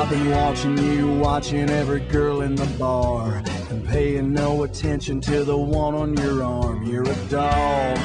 I've been watching you, watching every girl in the bar, and paying no attention to the one on your arm. You're a dog.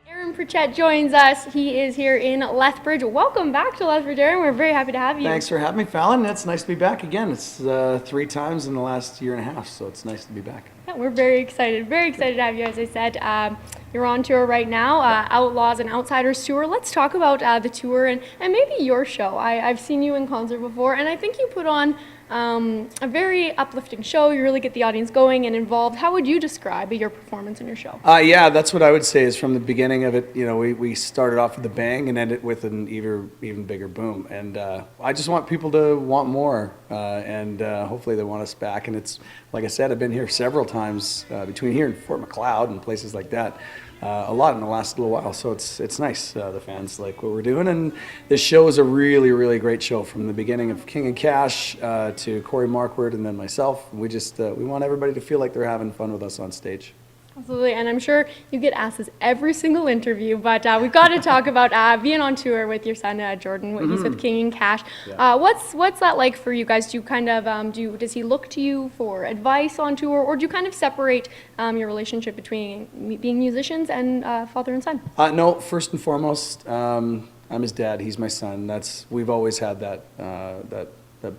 Aaron Pritchett joins us. He is here in Lethbridge. Welcome back to Lethbridge, Aaron. We're very happy to have you. Thanks for having me, Falon. It's nice to be back again. It's 3 times in the last year and a half, so it's nice to be back. Yeah, we're very excited to have you. As I said, you're on tour right now, Outlaws and Outsiders tour. Let's talk about the tour and maybe your show. I've seen you in concert before, and I think you put on a very uplifting show. You really get the audience going and involved. How would you describe your performance in your show? Yeah, that's what I would say is from the beginning of it, you know, we started off with a bang and ended with an even bigger boom. And I just want people to want more, and hopefully they want us back. And it's, like I said, I've been here several times between here and Fort Macleod and places like that. A lot in the last little while, so it's nice. The fans like what we're doing, and this show is a really great show from the beginning of King and Cash to Corey Markward and then myself. We just we want everybody to feel like they're having fun with us on stage. Absolutely, and I'm sure you get asked this every single interview, but we've got to talk about being on tour with your son Jordan. He's with King and Cash. Yeah. What's that like for you guys? Do you kind of does he look to you for advice on tour, or do you kind of separate your relationship between being musicians and father and son? No, first and foremost, I'm his dad. He's my son. We've always had that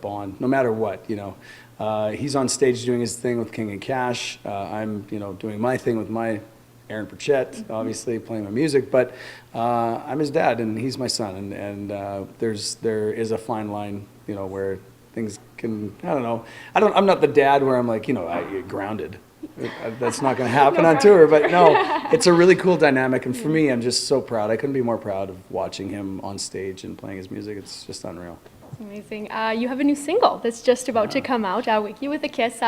bond, no matter what, you know. He's on stage doing his thing with King and Cash. I'm, doing my thing with my Aaron Pritchett, obviously playing my music. But I'm his dad, and he's my son. And there is a fine line, where things can. I don't know. I'm not the dad where I'm like, I get grounded. That's not going to happen on tour. But no, it's a really cool dynamic. And for me, I'm just so proud. I couldn't be more proud of watching him on stage and playing his music. It's just unreal. Amazing. You have a new single that's just about to come out, Wake You With a Kiss.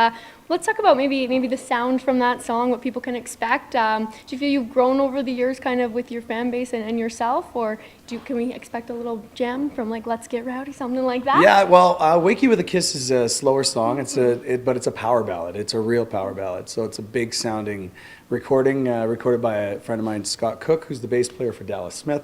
Let's talk about maybe the sound from that song, what people can expect. Do you feel you've grown over the years kind of with your fan base and yourself, or can we expect a little gem from like Let's Get Rowdy, something like that? Yeah, well, Wake You With a Kiss is a slower song. But it's a power ballad. It's a real power ballad. So it's a big sounding recording, recorded by a friend of mine, Scott Cook, who's the bass player for Dallas Smith.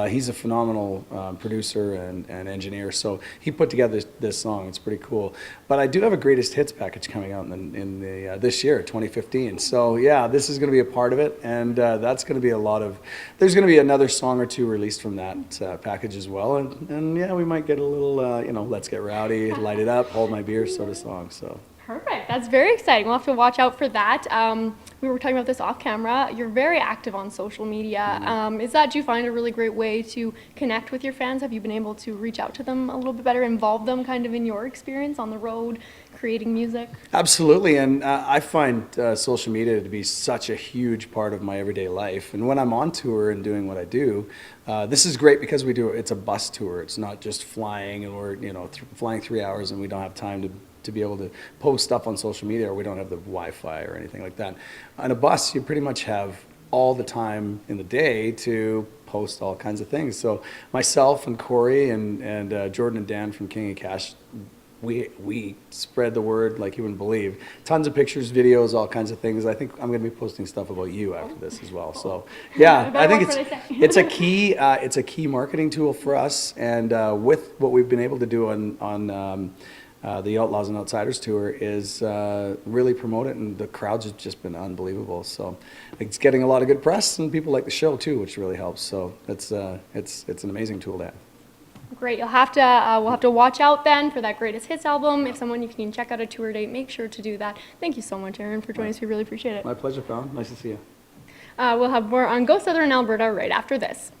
He's a phenomenal producer and engineer, so he put together this song. It's pretty cool. But I do have a greatest hits package coming out in this year, 2015. So yeah, this is going to be a part of it, and that's going to be there's going to be another song or two released from that package as well. And yeah, we might get a little, Let's Get Rowdy, Light It Up, Hold My Beer sort of song. So. Perfect. That's very exciting. We'll have to watch out for that. We were talking about this off camera. You're very active on social media. Do you find a really great way to connect with your fans? Have you been able to reach out to them a little bit better, involve them kind of in your experience on the road, creating music? Absolutely, and I find social media to be such a huge part of my everyday life. And when I'm on tour and doing what I do, this is great because it's a bus tour. It's not just flying, and we're flying 3 hours and we don't have time to be able to post stuff on social media, or we don't have the Wi-Fi or anything like that. On a bus, you pretty much have all the time in the day to post all kinds of things. So myself and Corey and Jordan and Dan from King and Cash, we spread the word like you wouldn't believe. Tons of pictures, videos, all kinds of things. I think I'm going to be posting stuff about you after this as well. So yeah, I think it's a key marketing tool for us. And with what we've been able to do on the Outlaws and Outsiders tour is really promote it, and the crowds have just been unbelievable. So it's getting a lot of good press, and people like the show too, which really helps. So it's an amazing tool to have. Great. We'll have to watch out then for that greatest hits album. If you can check out a tour date, make sure to do that. Thank you so much, Aaron, for joining us. We really appreciate it. My pleasure, Falon. Nice to see you. We'll have more on Go Southern Alberta right after this.